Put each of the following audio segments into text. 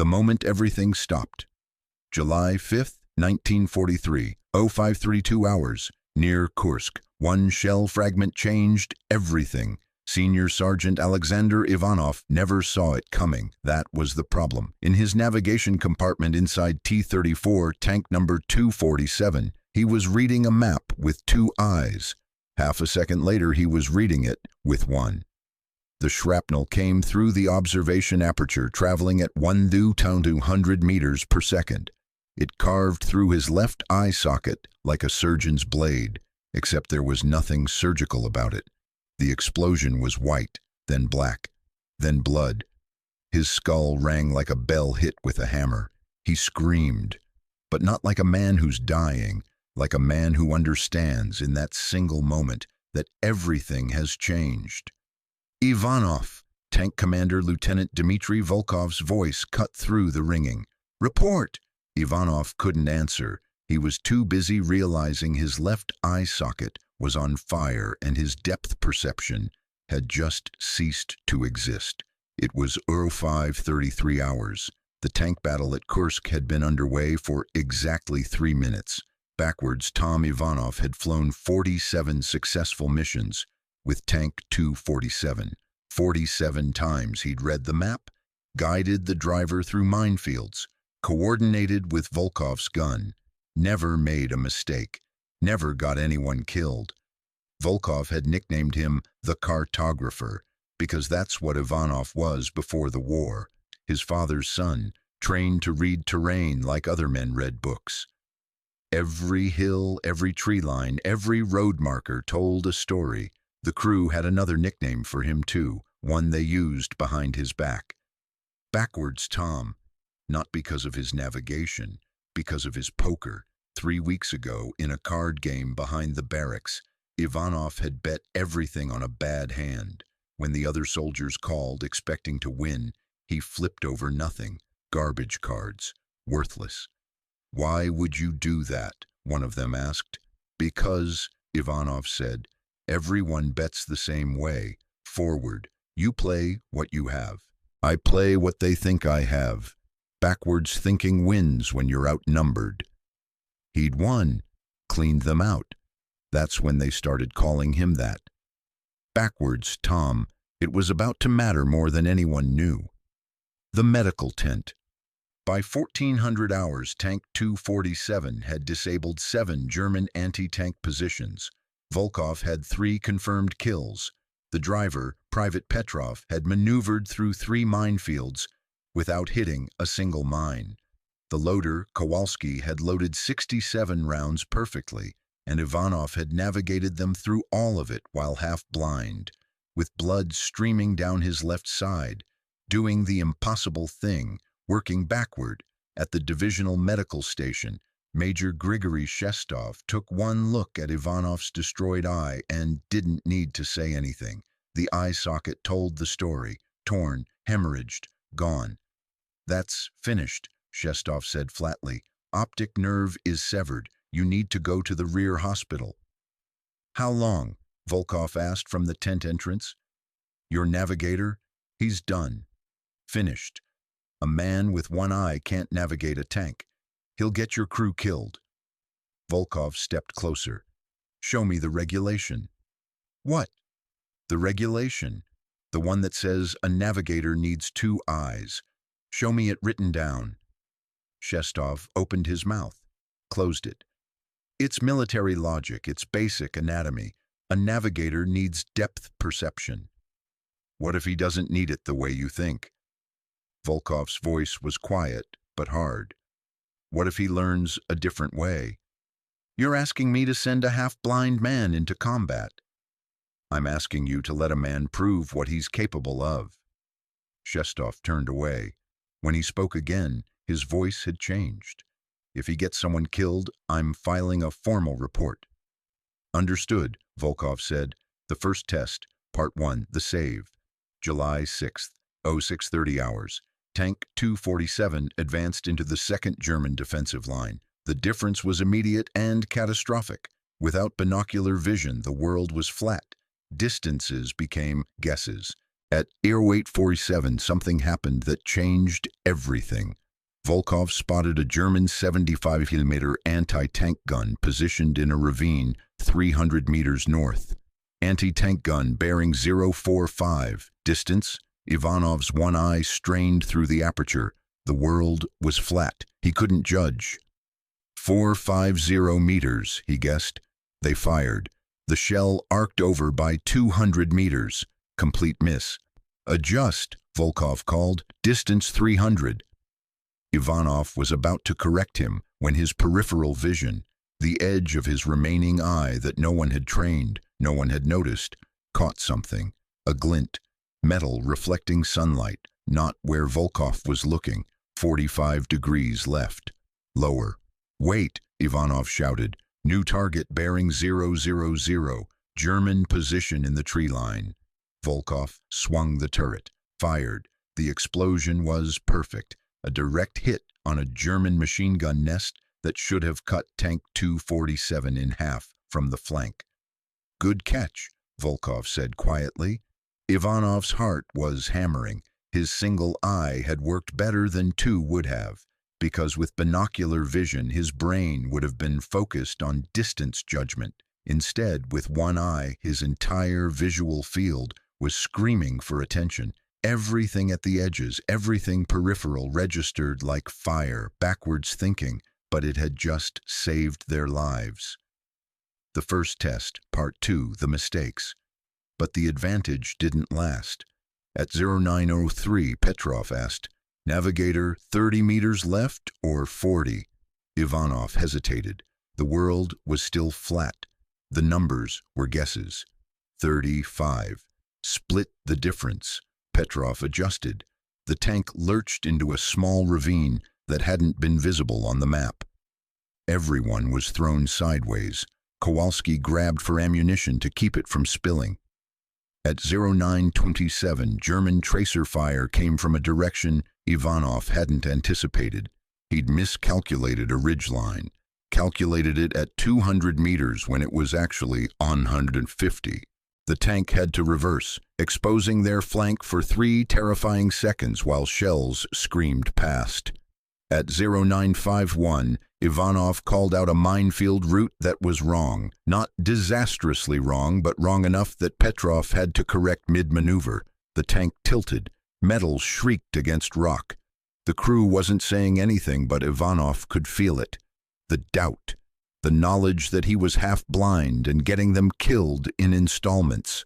The moment everything stopped. July 5th, 1943, 0532 hours, near Kursk. One shell fragment changed everything. Senior Sergeant Alexander Ivanov never saw it coming. That was the problem. In his navigation compartment inside T-34, tank number 247, he was reading a map with two eyes. Half a second later, he was reading it with one. The shrapnel came through the observation aperture, traveling at 1,200 meters per second. It carved through his left eye socket like a surgeon's blade, except there was nothing surgical about it. The explosion was white, then black, then blood. His skull rang like a bell hit with a hammer. He screamed, but not like a man who's dying, like a man who understands in that single moment that everything has changed. Ivanov! Tank Commander Lieutenant Dmitry Volkov's voice cut through the ringing. Report! Ivanov couldn't answer. He was too busy realizing his left eye socket was on fire and his depth perception had just ceased to exist. It was 0533 hours. The tank battle at Kursk had been underway for exactly 3 minutes. Backwards, Tom Ivanov had flown 47 successful missions with Tank 247. 47 times he'd read the map, guided the driver through minefields, coordinated with Volkov's gun, never made a mistake, never got anyone killed. Volkov had nicknamed him the cartographer because that's what Ivanov was before the war. His father's son, trained to read terrain like other men read books. Every hill, every tree line, every road marker told a story. The crew had another nickname for him too, one they used behind his back. Backwards Tom, not because of his navigation, because of his poker. 3 weeks ago, in a card game behind the barracks, Ivanov had bet everything on a bad hand. When the other soldiers called, expecting to win, he flipped over nothing. Garbage cards. Worthless. Why would you do that? One of them asked. Because, Ivanov said, everyone bets the same way. Forward. You play what you have. I play what they think I have. Backwards thinking wins when you're outnumbered. He'd won, cleaned them out. That's when they started calling him that. Backwards Tom, it was about to matter more than anyone knew. The medical tent. By 1400 hours, Tank 247 had disabled 7 German anti-tank positions. Volkov had 3 confirmed kills. The driver, Private Petrov, had maneuvered through 3 minefields without hitting a single mine. The loader, Kowalski, had loaded 67 rounds perfectly, and Ivanov had navigated them through all of it while half blind, with blood streaming down his left side, doing the impossible thing, working backward. At the divisional medical station, Major Grigory Shestov took one look at Ivanov's destroyed eye and didn't need to say anything. The eye socket told the story. Torn, hemorrhaged, gone. That's finished, Shestov said flatly. Optic nerve is severed. You need to go to the rear hospital. How long? Volkov asked from the tent entrance. Your navigator? He's done. Finished. A man with one eye can't navigate a tank. He'll get your crew killed. Volkov stepped closer. Show me the regulation. What? The regulation. The one that says a navigator needs 2 eyes. Show me it written down. Shestov opened his mouth, closed it. It's military logic, it's basic anatomy. A navigator needs depth perception. What if he doesn't need it the way you think? Volkov's voice was quiet, but hard. What if he learns a different way? You're asking me to send a half-blind man into combat. I'm asking you to let a man prove what he's capable of. Shestov turned away. When he spoke again, his voice had changed. If he gets someone killed, I'm filing a formal report. Understood, Volkov said. The first test, Part 1, the save. July 6th, 0630 hours. Tank 247 advanced into the 2nd German defensive line. The difference was immediate and catastrophic. Without binocular vision, the world was flat. Distances became guesses. At Airweight 47, something happened that changed everything. Volkov spotted a German 75mm anti-tank gun positioned in a ravine 300 meters north. Anti-tank gun bearing 045. Distance, Ivanov's one eye strained through the aperture. The world was flat. He couldn't judge. 450 meters, he guessed. They fired. The shell arced over by 200 meters. Complete miss. Adjust, Volkov called. Distance 300. Ivanov was about to correct him when his peripheral vision, the edge of his remaining eye that no one had trained, no one had noticed, caught something. A glint. Metal reflecting sunlight, not where Volkov was looking. 45 degrees left. Lower. Wait, Ivanov shouted. New target bearing 000. German position in the tree line. Volkov swung the turret. Fired. The explosion was perfect. A direct hit on a German machine gun nest that should have cut Tank 247 in half from the flank. Good catch, Volkov said quietly. Ivanov's heart was hammering. His single eye had worked better than two would have, because with binocular vision his brain would have been focused on distance judgment. Instead, with one eye, his entire visual field was screaming for attention. Everything at the edges, everything peripheral registered like fire, backwards thinking, but it had just saved their lives. The first test, part 2, the mistakes. But the advantage didn't last. At 0903, Petrov asked, Navigator, 30 meters left or 40? Ivanov hesitated. The world was still flat. The numbers were guesses. 35. Split the difference. Petrov adjusted. The tank lurched into a small ravine that hadn't been visible on the map. Everyone was thrown sideways. Kowalski grabbed for ammunition to keep it from spilling. At 0927, German tracer fire came from a direction Ivanov hadn't anticipated. He'd miscalculated a ridgeline, calculated it at 200 meters when it was actually 150. The tank had to reverse, exposing their flank for 3 terrifying seconds while shells screamed past. At 0951, Ivanov called out a minefield route that was wrong. Not disastrously wrong, but wrong enough that Petrov had to correct mid-maneuver. The tank tilted. Metal shrieked against rock. The crew wasn't saying anything, but Ivanov could feel it. The doubt. The knowledge that he was half blind and getting them killed in installments.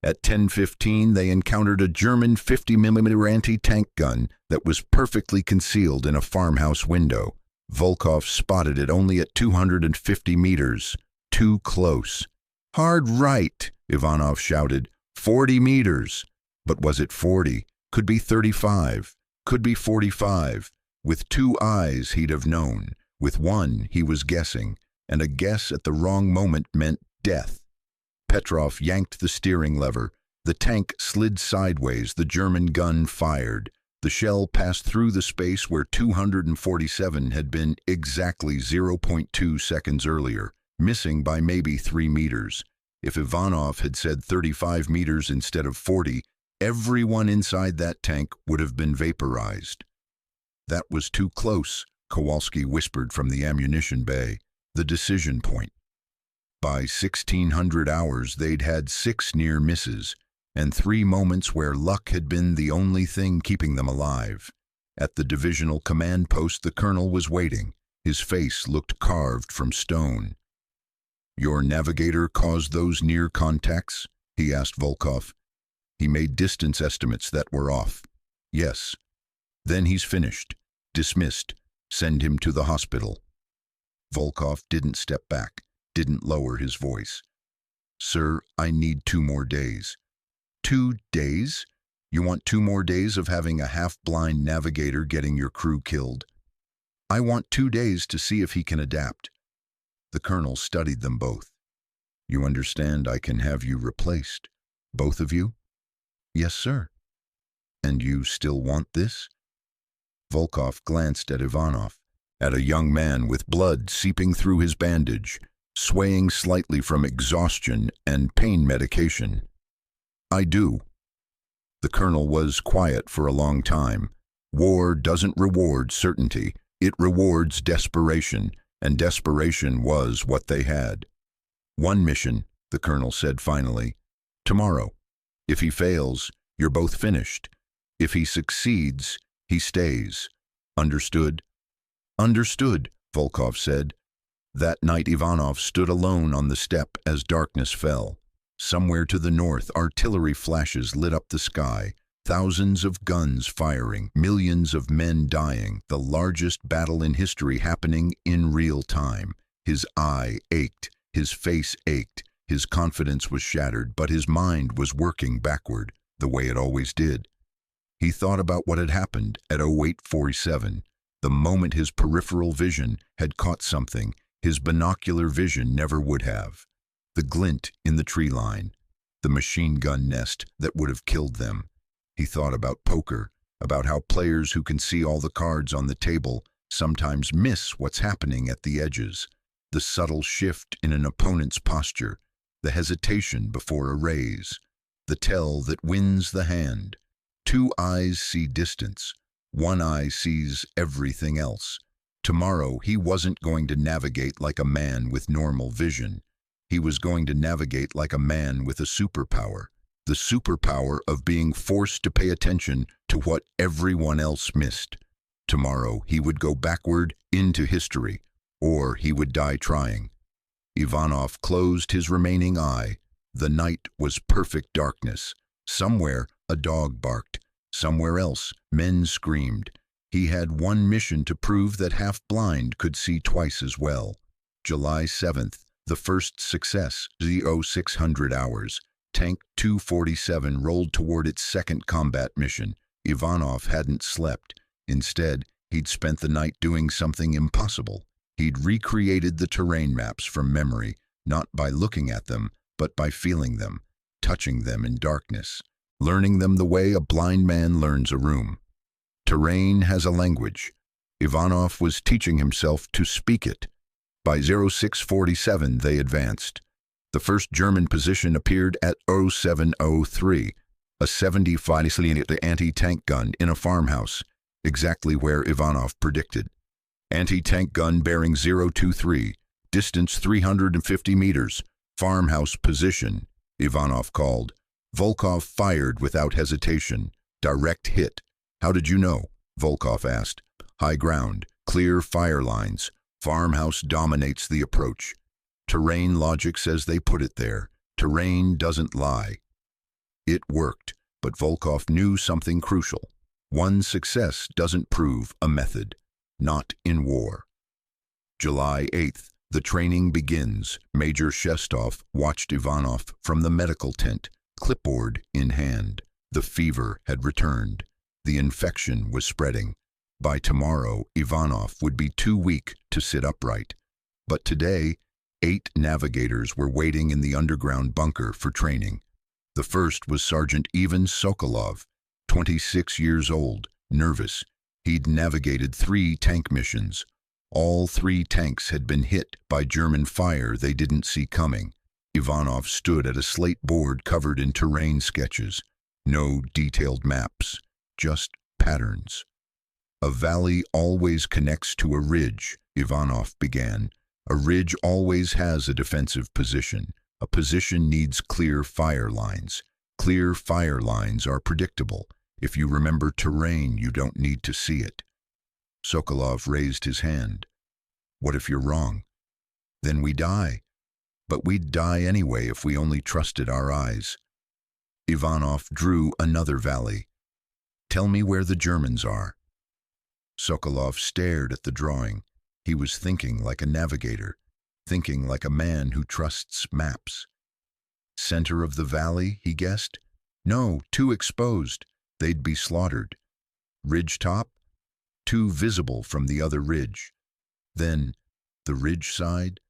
At 10:15, they encountered a German 50mm anti-tank gun that was perfectly concealed in a farmhouse window. Volkov spotted it only at 250 meters. Too close. Hard right, Ivanov shouted. 40 meters. But was it 40? Could be 35. Could be 45. With 2 eyes, he'd have known. With one, he was guessing. And a guess at the wrong moment meant death. Petrov yanked the steering lever. The tank slid sideways. The German gun fired. The shell passed through the space where 247 had been exactly 0.2 seconds earlier, missing by maybe 3 meters. If Ivanov had said 35 meters instead of 40, everyone inside that tank would have been vaporized. That was too close, Kowalski whispered from the ammunition bay. The decision point. By 1600 hours, they'd had 6 near misses, and 3 moments where luck had been the only thing keeping them alive. At the divisional command post, the colonel was waiting. His face looked carved from stone. Your navigator caused those near contacts? He asked Volkov. He made distance estimates that were off. Yes. Then he's finished. Dismissed. Send him to the hospital. Volkov didn't step back, didn't lower his voice. Sir, I need 2 more days. 2 days? You want 2 more days of having a half-blind navigator getting your crew killed? I want 2 days to see if he can adapt. The colonel studied them both. You understand I can have you replaced? Both of you? Yes, sir. And you still want this? Volkov glanced at Ivanov, at a young man with blood seeping through his bandage, swaying slightly from exhaustion and pain medication. I do. The colonel was quiet for a long time. War doesn't reward certainty, it rewards desperation, and desperation was what they had. One mission, the colonel said finally. Tomorrow. If he fails, you're both finished. If he succeeds, he stays. Understood? Understood, Volkov said. That night Ivanov stood alone on the steppe as darkness fell. Somewhere to the north, artillery flashes lit up the sky. Thousands of guns firing, millions of men dying, the largest battle in history happening in real time. His eye ached, his face ached, his confidence was shattered, but his mind was working backward, the way it always did. He thought about what had happened at 0847, the moment his peripheral vision had caught something his binocular vision never would have. The glint in the tree line, the machine gun nest that would have killed them. He thought about poker, about how players who can see all the cards on the table sometimes miss what's happening at the edges, the subtle shift in an opponent's posture, the hesitation before a raise, the tell that wins the hand. Two eyes see distance, one eye sees everything else. Tomorrow he wasn't going to navigate like a man with normal vision. He was going to navigate like a man with a superpower, the superpower of being forced to pay attention to what everyone else missed. Tomorrow he would go backward into history, or he would die trying. Ivanov closed his remaining eye. The night was perfect darkness. Somewhere a dog barked. Somewhere else men screamed. He had one mission to prove that half-blind could see twice as well. July 7th, the first success, 0600 hours. Tank 247 rolled toward its second combat mission. Ivanov hadn't slept. Instead, he'd spent the night doing something impossible. He'd recreated the terrain maps from memory, not by looking at them, but by feeling them, touching them in darkness, learning them the way a blind man learns a room. Terrain has a language. Ivanov was teaching himself to speak it. By 0647 they advanced. The first German position appeared at 0703, a 75mm anti-tank gun in a farmhouse, exactly where Ivanov predicted. Anti-tank gun bearing 023, distance 350 meters, farmhouse position, Ivanov called. Volkov fired without hesitation. Direct hit. How did you know? Volkov asked. High ground, clear fire lines. Farmhouse dominates the approach. Terrain logic says they put it there. Terrain doesn't lie. It worked, but Volkov knew something crucial. One success doesn't prove a method. Not in war. July 8th, the training begins. Major Shestov watched Ivanov from the medical tent, clipboard in hand. The fever had returned. The infection was spreading. By tomorrow, Ivanov would be too weak to sit upright. But today, 8 navigators were waiting in the underground bunker for training. The first was Sergeant Ivan Sokolov, 26 years old, nervous. He'd navigated 3 tank missions. All 3 tanks had been hit by German fire they didn't see coming. Ivanov stood at a slate board covered in terrain sketches. No detailed maps, just patterns. A valley always connects to a ridge, Ivanov began. A ridge always has a defensive position. A position needs clear fire lines. Clear fire lines are predictable. If you remember terrain, you don't need to see it. Sokolov raised his hand. What if you're wrong? Then we die. But we'd die anyway if we only trusted our eyes. Ivanov drew another valley. Tell me where the Germans are. Sokolov stared at the drawing. He was thinking like a navigator, thinking like a man who trusts maps. Center of the valley, he guessed? No, too exposed. They'd be slaughtered. Ridge top? Too visible from the other ridge. Then, the ridge side?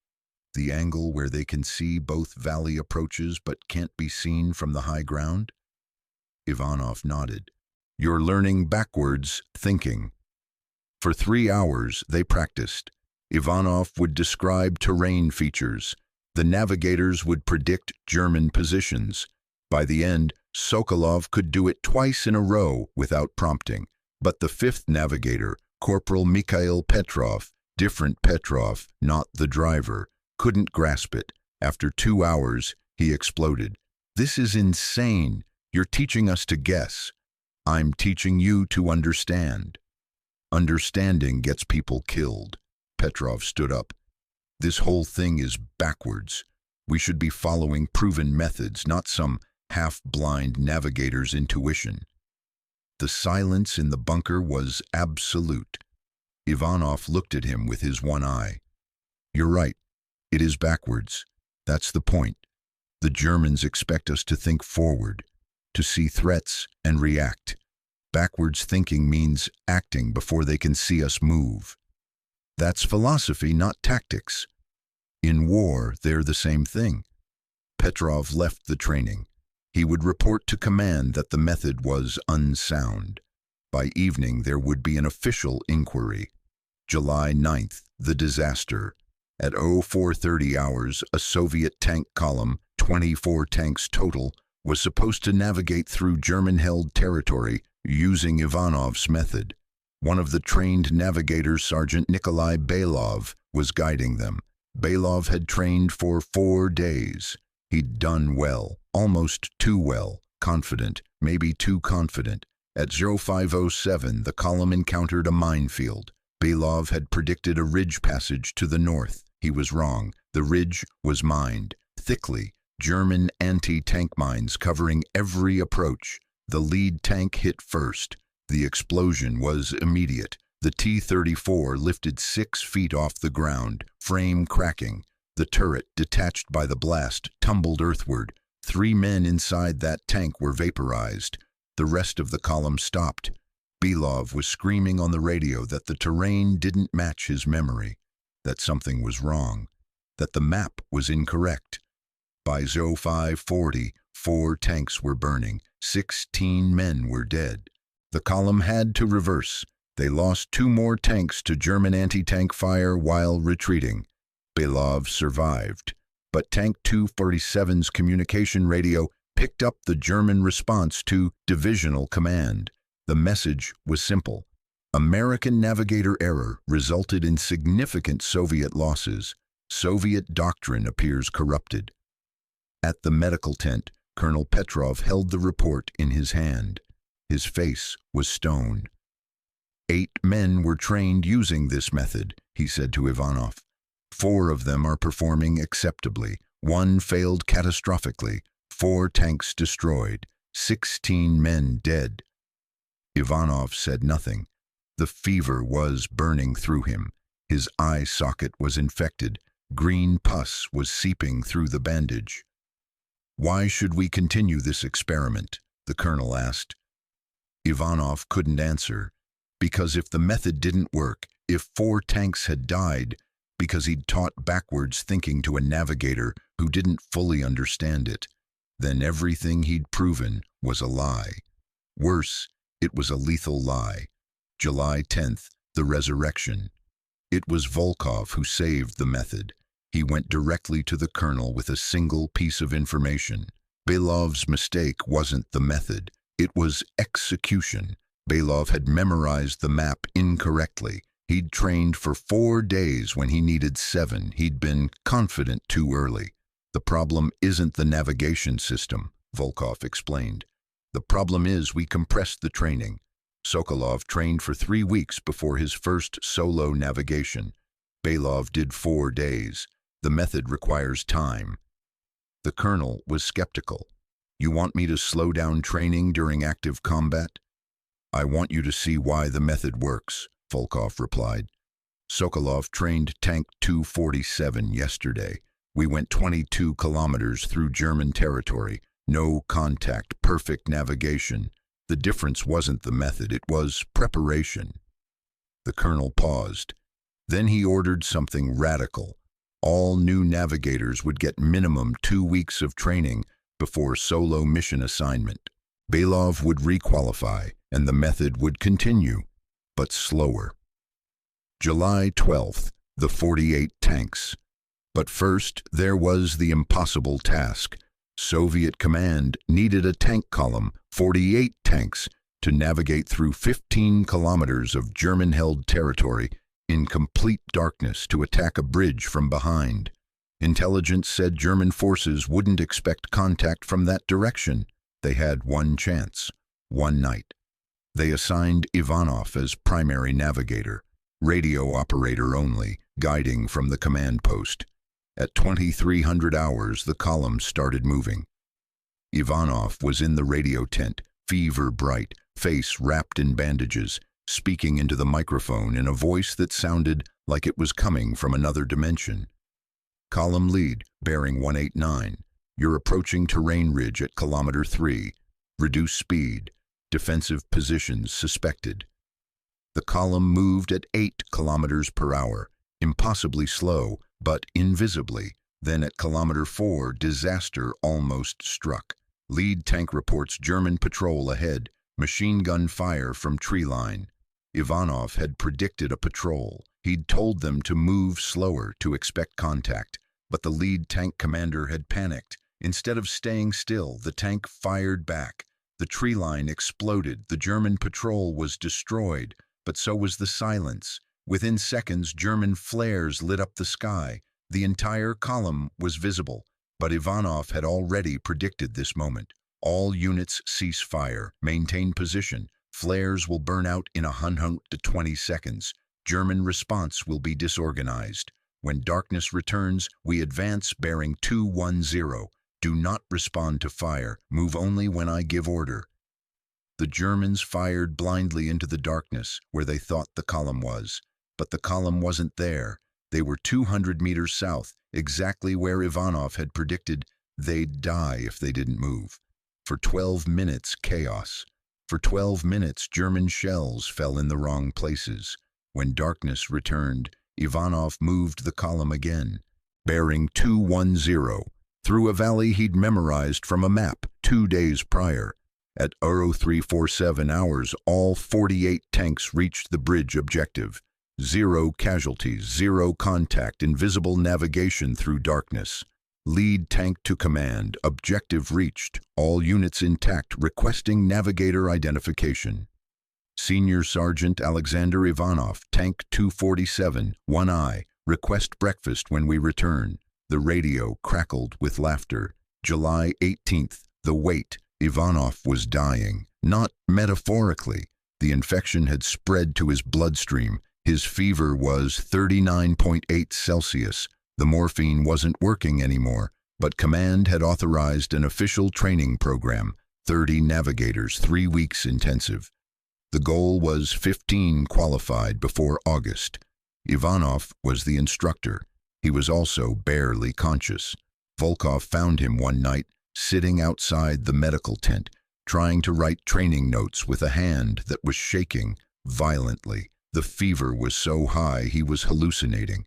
The angle where they can see both valley approaches but can't be seen from the high ground? Ivanov nodded. You're learning backwards thinking. For 3 hours they practiced. Ivanov would describe terrain features. The navigators would predict German positions. By the end, Sokolov could do it twice in a row without prompting. But the fifth navigator, Corporal Mikhail Petrov, different Petrov, not the driver, couldn't grasp it. After 2 hours, he exploded. "This is insane. You're teaching us to guess. I'm teaching you to understand." "Understanding gets people killed." Petrov stood up. "This whole thing is backwards. We should be following proven methods, not some half-blind navigator's intuition." The silence in the bunker was absolute. Ivanov looked at him with his one eye. "You're right. It is backwards. That's the point. The Germans expect us to think forward, to see threats and react. Backwards thinking means acting before they can see us move. That's philosophy, not tactics. In war, they're the same thing." Petrov left the training. He would report to command that the method was unsound. By evening, there would be an official inquiry. July 9th, the disaster. At 0430 hours, a Soviet tank column, 24 tanks total, was supposed to navigate through German-held territory using Ivanov's method. One of the trained navigators, Sergeant Nikolai Belov, was guiding them. Belov had trained for 4 days. He'd done well, almost too well, confident, maybe too confident. At 0507, the column encountered a minefield. Belov had predicted a ridge passage to the north. He was wrong. The ridge was mined, thickly, German anti-tank mines covering every approach. The lead tank hit first. The explosion was immediate. The T-34 lifted 6 feet off the ground, frame cracking. The turret, detached by the blast, tumbled earthward. 3 men inside that tank were vaporized. The rest of the column stopped. Belov was screaming on the radio that the terrain didn't match his memory, that something was wrong, that the map was incorrect. By 0540, 4 tanks were burning. 16 men were dead. The column had to reverse. They lost 2 more tanks to German anti-tank fire while retreating. Belov survived, but Tank 247's communication radio picked up the German response to divisional command. The message was simple. American navigator error resulted in significant Soviet losses. Soviet doctrine appears corrupted. At the medical tent, Colonel Petrov held the report in his hand. His face was stone. 8 men were trained using this method, he said to Ivanov. 4 of them are performing acceptably. 1 failed catastrophically. 4 tanks destroyed. 16 men dead. Ivanov said nothing. The fever was burning through him. His eye socket was infected. Green pus was seeping through the bandage. "Why should we continue this experiment?" the colonel asked. Ivanov couldn't answer. Because if the method didn't work, if 4 tanks had died, because he'd taught backwards thinking to a navigator who didn't fully understand it, then everything he'd proven was a lie. Worse, it was a lethal lie. July 10th, the resurrection. It was Volkov who saved the method. He went directly to the colonel with a single piece of information. Belov's mistake wasn't the method. It was execution. Belov had memorized the map incorrectly. He'd trained for 4 days when he needed 7. He'd been confident too early. "The problem isn't the navigation system," Volkov explained. "The problem is we compressed the training. Sokolov trained for 3 weeks before his first solo navigation. Belov did 4 days. The method requires time." The colonel was skeptical. "You want me to slow down training during active combat?" "I want you to see why the method works," Volkov replied. "Sokolov trained Tank 247 yesterday. We went 22 kilometers through German territory. No contact, perfect navigation. The difference wasn't the method, it was preparation." The colonel paused. Then he ordered something radical. All new navigators would get minimum 2 weeks of training before solo mission assignment. Belov would requalify, and the method would continue, but slower. July 12th, the 48 tanks. But first, there was the impossible task. Soviet command needed a tank column, 48 tanks, to navigate through 15 kilometers of German-held territory in complete darkness to attack a bridge from behind. Intelligence said German forces wouldn't expect contact from that direction. They had one chance, one night. They assigned Ivanov as primary navigator, radio operator only, guiding from the command post. At 2300 hours, the column started moving. Ivanov was in the radio tent, fever bright, face wrapped in bandages, speaking into the microphone in a voice that sounded like it was coming from another dimension. Column lead, bearing 189. You're approaching terrain ridge at kilometer 3. Reduce speed. Defensive positions suspected. The column moved at 8 kilometers per hour, impossibly slow, but invisibly. Then at kilometer 4, disaster almost struck. Lead tank reports German patrol ahead, machine gun fire from tree line. Ivanov had predicted a patrol. He'd told them to move slower, to expect contact. But the lead tank commander had panicked. Instead of staying still, the tank fired back. The tree line exploded. The German patrol was destroyed, but so was the silence. Within seconds, German flares lit up the sky. The entire column was visible, but Ivanov had already predicted this moment. All units cease fire, maintain position. Flares will burn out in 100 to 20 seconds. German response will be disorganized. When darkness returns, we advance bearing 210. Do not respond to fire. Move only when I give order. The Germans fired blindly into the darkness where they thought the column was. But the column wasn't there. They were 200 meters south, exactly where Ivanov had predicted they'd die if they didn't move. For 12 minutes, chaos. For 12 minutes, German shells fell in the wrong places. When darkness returned, Ivanov moved the column again, bearing 210, through a valley he'd memorized from a map 2 days prior. At 0347 hours, all 48 tanks reached the bridge objective. 0 casualties, 0 contact, invisible navigation through darkness. Lead tank to command, objective reached, all units intact, requesting navigator identification. Senior Sergeant Alexander Ivanov, Tank 247, 1I, request breakfast when we return. The radio crackled with laughter. July 18th, the wait. Ivanov was dying, not metaphorically. The infection had spread to his bloodstream. His fever was 39.8 Celsius. The morphine wasn't working anymore, but command had authorized an official training program, 30 navigators, 3 weeks intensive. The goal was 15 qualified before August. Ivanov was the instructor. He was also barely conscious. Volkov found him one night, sitting outside the medical tent, trying to write training notes with a hand that was shaking violently. The fever was so high he was hallucinating.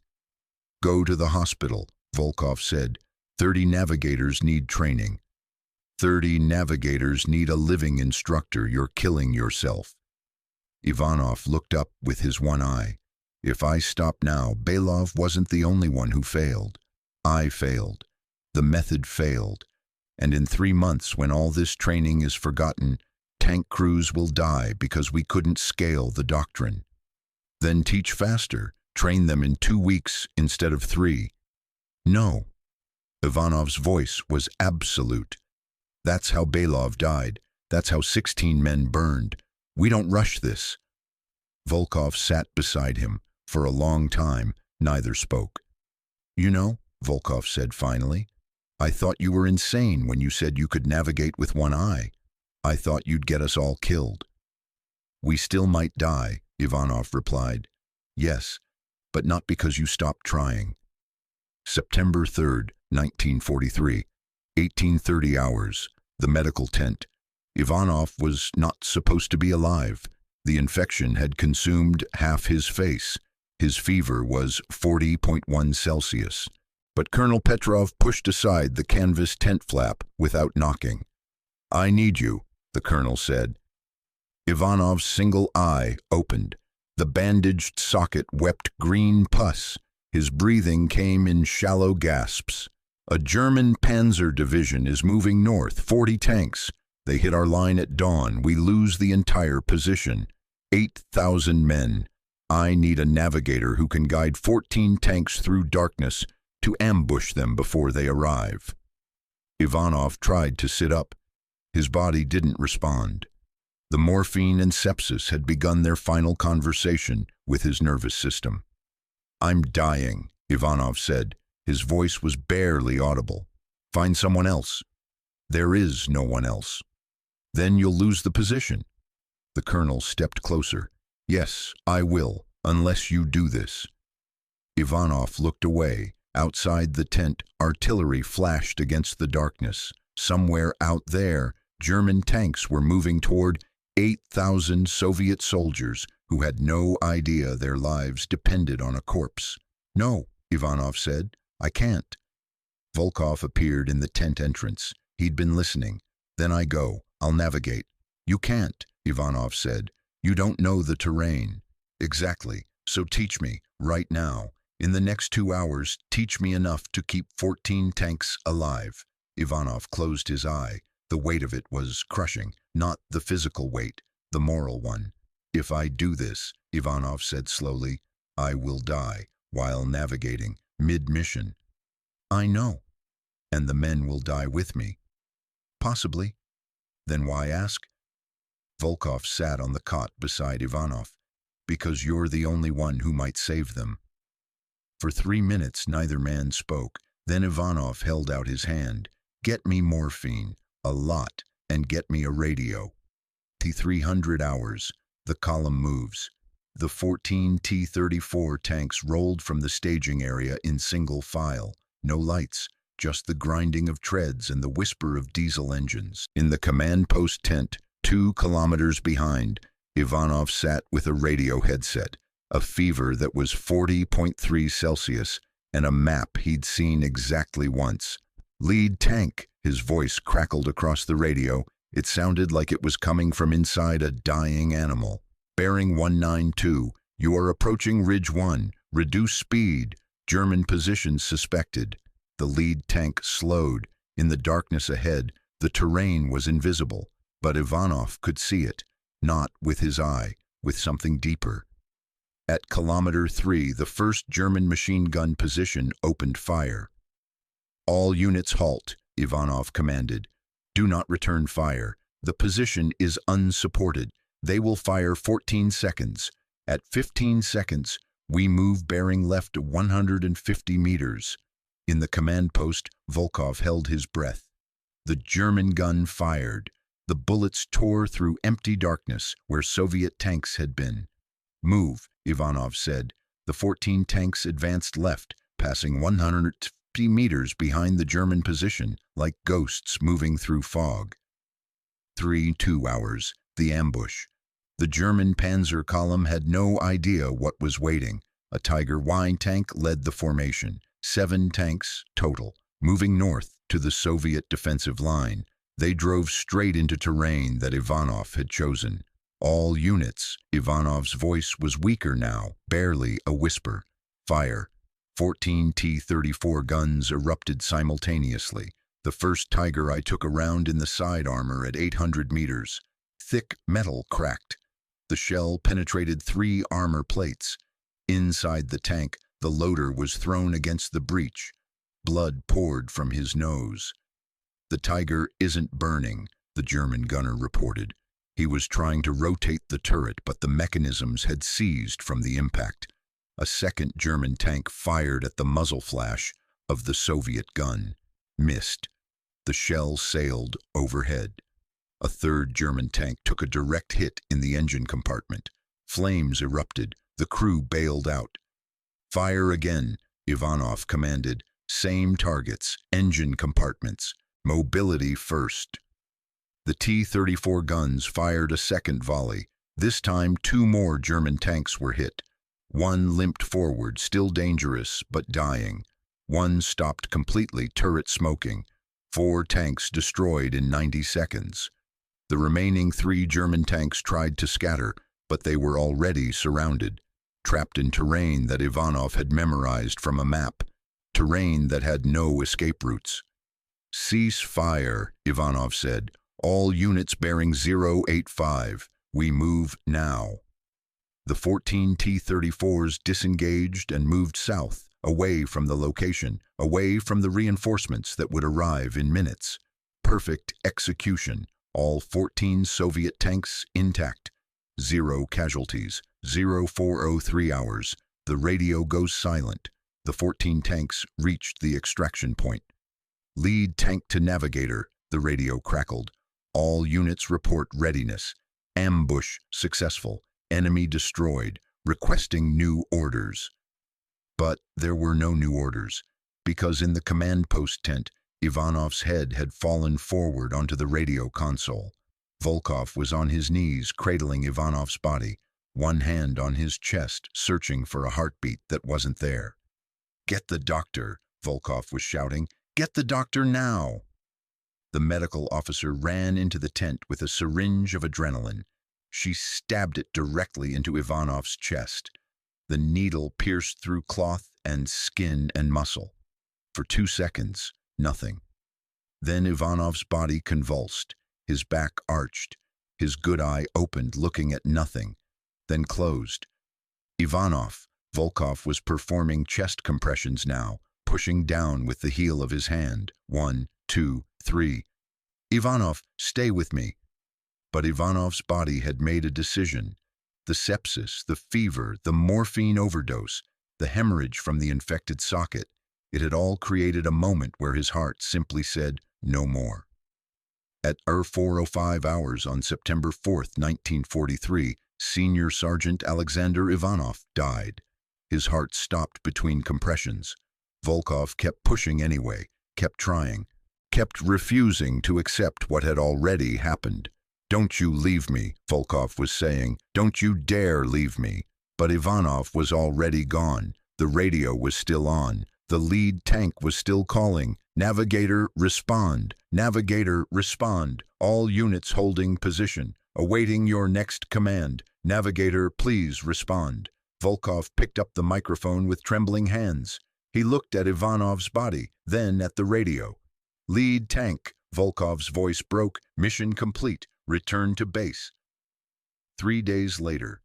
Go to the hospital, Volkov said. 30 navigators need training. 30 navigators need a living instructor. You're killing yourself. Ivanov looked up with his one eye. If I stop now, Belov wasn't the only one who failed. I failed. The method failed. And in 3 months, when all this training is forgotten, tank crews will die because we couldn't scale the doctrine. Then teach faster. Train them in 2 weeks instead of 3. No. Ivanov's voice was absolute. That's how Belov died. That's how 16 men burned. We don't rush this. Volkov sat beside him. For a long time, neither spoke. You know, Volkov said finally, I thought you were insane when you said you could navigate with one eye. I thought you'd get us all killed. We still might die, Ivanov replied. Yes, but not because you stopped trying. September 3rd, 1943, 1830 hours, the medical tent. Ivanov was not supposed to be alive. The infection had consumed half his face. His fever was 40.1 Celsius. But Colonel Petrov pushed aside the canvas tent flap without knocking. I need you, the colonel said. Ivanov's single eye opened. The bandaged socket wept green pus. His breathing came in shallow gasps. A German panzer division is moving north, 40 tanks. They hit our line at dawn. We lose the entire position. 8,000 men. I need a navigator who can guide 14 tanks through darkness to ambush them before they arrive. Ivanov tried to sit up. His body didn't respond. The morphine and sepsis had begun their final conversation with his nervous system. "I'm dying," Ivanov said. His voice was barely audible. "Find someone else." "There is no one else." "Then you'll lose the position." The colonel stepped closer. "Yes, I will, unless you do this." Ivanov looked away. Outside the tent, artillery flashed against the darkness. Somewhere out there, German tanks were moving toward 8,000 Soviet soldiers who had no idea their lives depended on a corpse. "No," Ivanov said, "I can't." Volkov appeared in the tent entrance. He'd been listening. "Then I go. I'll navigate." "You can't," Ivanov said. "You don't know the terrain." "Exactly. So teach me, right now. In the next 2 hours, teach me enough to keep 14 tanks alive." Ivanov closed his eye. The weight of it was crushing, not the physical weight, the moral one. "If I do this," Ivanov said slowly, "I will die while navigating, mid-mission." "I know." "And the men will die with me." "Possibly." "Then why ask?" Volkov sat on the cot beside Ivanov. "Because you're the only one who might save them." For 3 minutes neither man spoke. Then Ivanov held out his hand. "Get me morphine, a lot, and get me a radio." T-300 hours. The column moves. The 14 T-34 tanks rolled from the staging area in single file. No lights, just the grinding of treads and the whisper of diesel engines. In the command post tent, 2 kilometers behind, Ivanov sat with a radio headset, a fever that was 40.3 Celsius, and a map he'd seen exactly once. "Lead tank," his voice crackled across the radio. It sounded like it was coming from inside a dying animal. "Bearing 192, you are approaching Ridge 1. Reduce speed. German positions suspected." The lead tank slowed. In the darkness ahead, the terrain was invisible, but Ivanov could see it, not with his eye, with something deeper. At kilometer 3, the first German machine gun position opened fire. "All units halt," Ivanov commanded. "Do not return fire. The position is unsupported. They will fire 14 seconds. At 15 seconds, we move bearing left 150 meters. In the command post, Volkov held his breath. The German gun fired. The bullets tore through empty darkness where Soviet tanks had been. "Move," Ivanov said. The 14 tanks advanced left, passing 150 meters behind the German position, like ghosts moving through fog. 2 hours, the ambush. The German panzer column had no idea what was waiting. A Tiger Y tank led the formation. 7 tanks total, moving north to the Soviet defensive line. They drove straight into terrain that Ivanov had chosen. "All units." Ivanov's voice was weaker now, barely a whisper. "Fire." 14 T-34 guns erupted simultaneously. The first Tiger I took around in the side armor at 800 meters. Thick metal cracked. The shell penetrated 3 armor plates. Inside the tank, the loader was thrown against the breech. Blood poured from his nose. "The Tiger isn't burning," the German gunner reported. He was trying to rotate the turret, but the mechanisms had seized from the impact. A second German tank fired at the muzzle flash of the Soviet gun. Missed. The shell sailed overhead. A third German tank took a direct hit in the engine compartment. Flames erupted. The crew bailed out. "Fire again," Ivanov commanded. "Same targets, engine compartments. Mobility first." The T-34 guns fired a second volley. This time 2 more German tanks were hit. 1 limped forward, still dangerous, but dying. 1 stopped completely, turret smoking. 4 tanks destroyed in 90 seconds. The remaining 3 German tanks tried to scatter, but they were already surrounded, trapped in terrain that Ivanov had memorized from a map. terrain that had no escape routes. "Cease fire," Ivanov said. "All units bearing 085. We move now." The 14 T-34s disengaged and moved south, away from the location, away from the reinforcements that would arrive in minutes. Perfect execution. All 14 Soviet tanks intact. 0 casualties. 0403 hours. The radio goes silent. The 14 tanks reached the extraction point. "Lead tank to navigator," the radio crackled. "All units report readiness. Ambush successful. Enemy destroyed. Requesting new orders." But there were no new orders, because in the command post tent, Ivanov's head had fallen forward onto the radio console. Volkov was on his knees, cradling Ivanov's body, one hand on his chest, searching for a heartbeat that wasn't there. "Get the doctor," Volkov was shouting. "Get the doctor now!" The medical officer ran into the tent with a syringe of adrenaline. She stabbed it directly into Ivanov's chest. The needle pierced through cloth and skin and muscle. For 2 seconds, nothing. Then Ivanov's body convulsed, his back arched, his good eye opened, looking at nothing, then closed. "Ivanov," Volkov was performing chest compressions now, pushing down with the heel of his hand. 1, 2, 3. "Ivanov, stay with me." But Ivanov's body had made a decision. The sepsis, the fever, the morphine overdose, the hemorrhage from the infected socket, it had all created a moment where his heart simply said, "No more." At 4:05 hours on September 4th, 1943, Senior Sergeant Alexander Ivanov died. His heart stopped between compressions. Volkov kept pushing anyway, kept trying, kept refusing to accept what had already happened. "Don't you leave me," Volkov was saying. "Don't you dare leave me." But Ivanov was already gone. The radio was still on. The lead tank was still calling. "Navigator, respond. Navigator, respond. All units holding position. Awaiting your next command. Navigator, please respond." Volkov picked up the microphone with trembling hands. He looked at Ivanov's body, then at the radio. "Lead tank," Volkov's voice broke. "Mission complete. Return to base." 3 days later,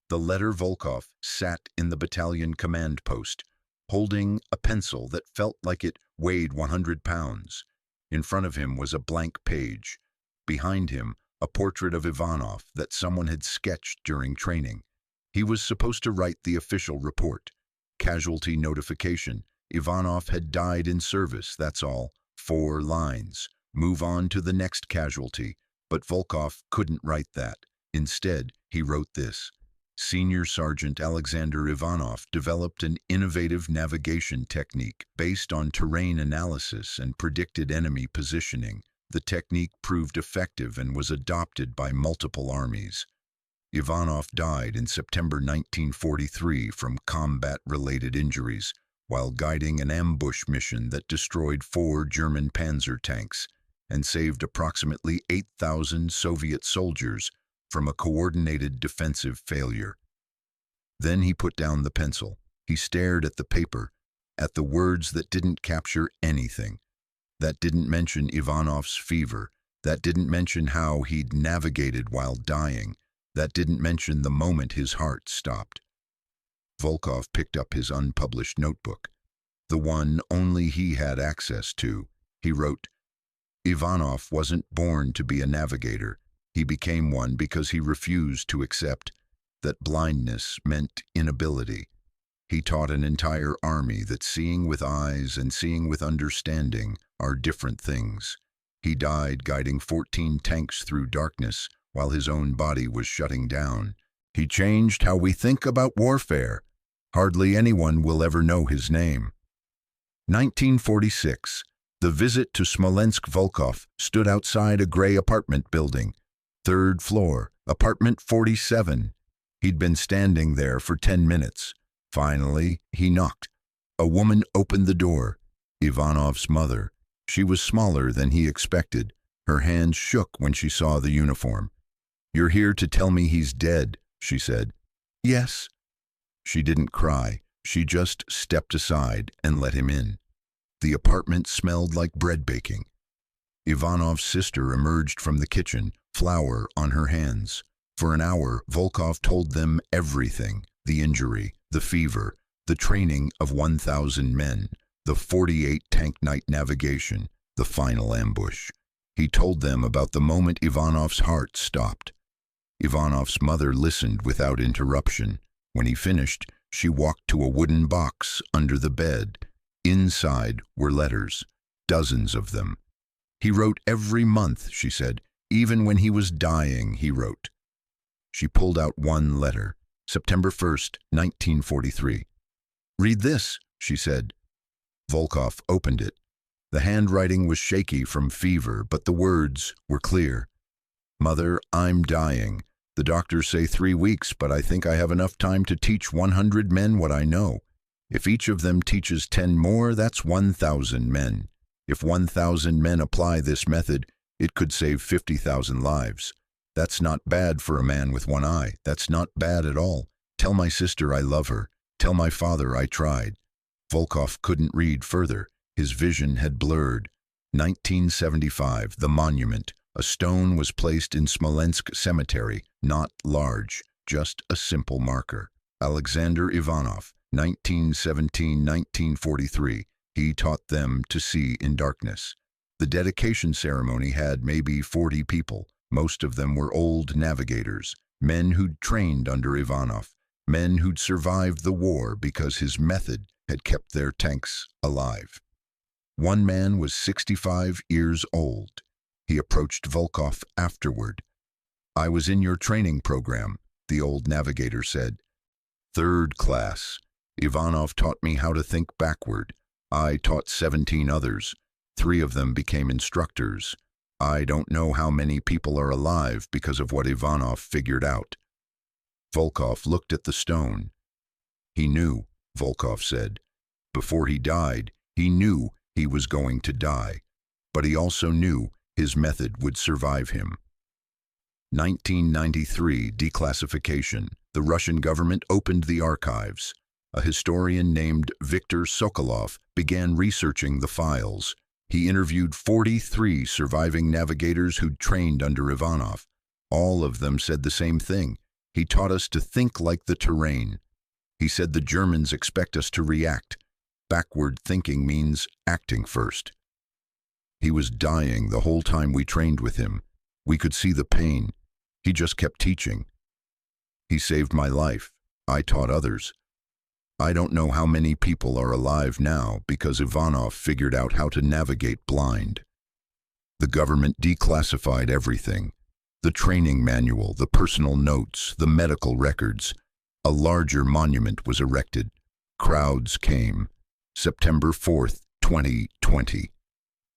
the letter Volkov sat in the battalion command post, holding a pencil that felt like it weighed 100 pounds. In front of him was a blank page. Behind him, a portrait of Ivanov that someone had sketched during training. He was supposed to write the official report. Casualty notification. Ivanov had died in service, that's all. 4 lines. Move on to the next casualty. But Volkov couldn't write that. Instead, he wrote this. Senior Sergeant Alexander Ivanov developed an innovative navigation technique based on terrain analysis and predicted enemy positioning. The technique proved effective and was adopted by multiple armies. Ivanov died in September 1943 from combat-related injuries while guiding an ambush mission that destroyed 4 German panzer tanks and saved approximately 8,000 Soviet soldiers from a coordinated defensive failure. Then he put down the pencil. He stared at the paper, at the words that didn't capture anything. That didn't mention Ivanov's fever. That didn't mention how he'd navigated while dying. That didn't mention the moment his heart stopped. Volkov picked up his unpublished notebook, the one only he had access to. He wrote, Ivanov wasn't born to be a navigator. He became one because he refused to accept that blindness meant inability. He taught an entire army that seeing with eyes and seeing with understanding are different things. He died guiding 14 tanks through darkness while his own body was shutting down. He changed how we think about warfare. Hardly anyone will ever know his name. 1946. The visit to Smolensk. Volkov stood outside a gray apartment building. 3rd floor, apartment 47. He'd been standing there for 10 minutes. Finally, he knocked. A woman opened the door. Ivanov's mother. She was smaller than he expected. Her hands shook when she saw the uniform. "You're here to tell me he's dead," she said. "Yes." She didn't cry. She just stepped aside and let him in. The apartment smelled like bread baking. Ivanov's sister emerged from the kitchen, flour on her hands. For an hour, Volkov told them everything: the injury, the fever, the training of 1,000 men, the 48-tank night navigation, the final ambush. He told them about the moment Ivanov's heart stopped. Ivanov's mother listened without interruption. When he finished, she walked to a wooden box under the bed. Inside were letters, dozens of them. He wrote every month, she said. Even when he was dying, he wrote. She pulled out one letter, September 1st, 1943. "Read this," she said. Volkov opened it. The handwriting was shaky from fever, but the words were clear. "Mother, I'm dying. The doctors say 3 weeks, but I think I have enough time to teach 100 men what I know. If each of them teaches 10 more, that's 1,000 men. If 1,000 men apply this method, it could save 50,000 lives. That's not bad for a man with one eye. That's not bad at all. Tell my sister I love her. Tell my father I tried." Volkov couldn't read further. His vision had blurred. 1975, the monument. A stone was placed in Smolensk Cemetery, not large, just a simple marker. Alexander Ivanov, 1917-1943. He taught them to see in darkness. The dedication ceremony had maybe 40 people. Most of them were old navigators, men who'd trained under Ivanov, men who'd survived the war because his method had kept their tanks alive. One man was 65 years old. He approached Volkov afterward. "I was in your training program," the old navigator said. "Third class. Ivanov taught me how to think backward. I taught 17 others. 3 of them became instructors. I don't know how many people are alive because of what Ivanov figured out." Volkov looked at the stone. He knew, Volkov said. Before he died, he knew he was going to die. But he also knew his method would survive him. 1993, declassification. The Russian government opened the archives. A historian named Viktor Sokolov began researching the files. He interviewed 43 surviving navigators who'd trained under Ivanov. All of them said the same thing. "He taught us to think like the terrain." He said the Germans expect us to react. Backward thinking means acting first. He was dying the whole time we trained with him. We could see the pain. He just kept teaching. He saved my life. I taught others. I don't know how many people are alive now because Ivanov figured out how to navigate blind. The government declassified everything. The training manual, the personal notes, the medical records. A larger monument was erected. Crowds came. September 4th, 2020.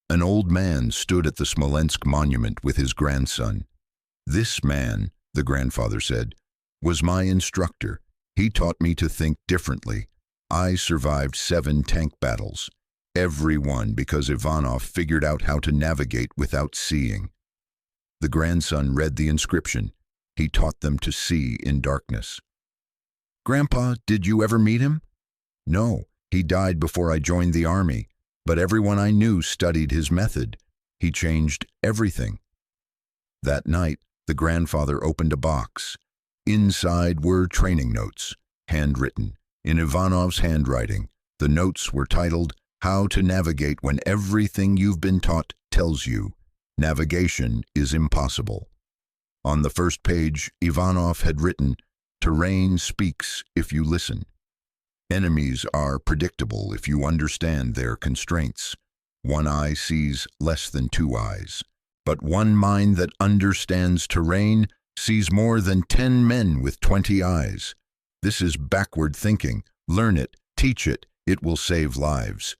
An old man stood at the Smolensk monument with his grandson. "This man," the grandfather said, "was my instructor. He taught me to think differently. I survived 7 tank battles. Every one because Ivanov figured out how to navigate without seeing." The grandson read the inscription. He taught them to see in darkness. "Grandpa, did you ever meet him?" "No, he died before I joined the army, but everyone I knew studied his method. He changed everything." That night, the grandfather opened a box. Inside were training notes, handwritten, in Ivanov's handwriting. The notes were titled, "How to Navigate When Everything You've Been Taught Tells You Navigation is Impossible." On the first page, Ivanov had written, "Terrain speaks if you listen. Enemies are predictable if you understand their constraints. One eye sees less than 2 eyes. But one mind that understands terrain sees more than 10 men with 20 eyes. This is backward thinking. Learn it, teach it, it will save lives."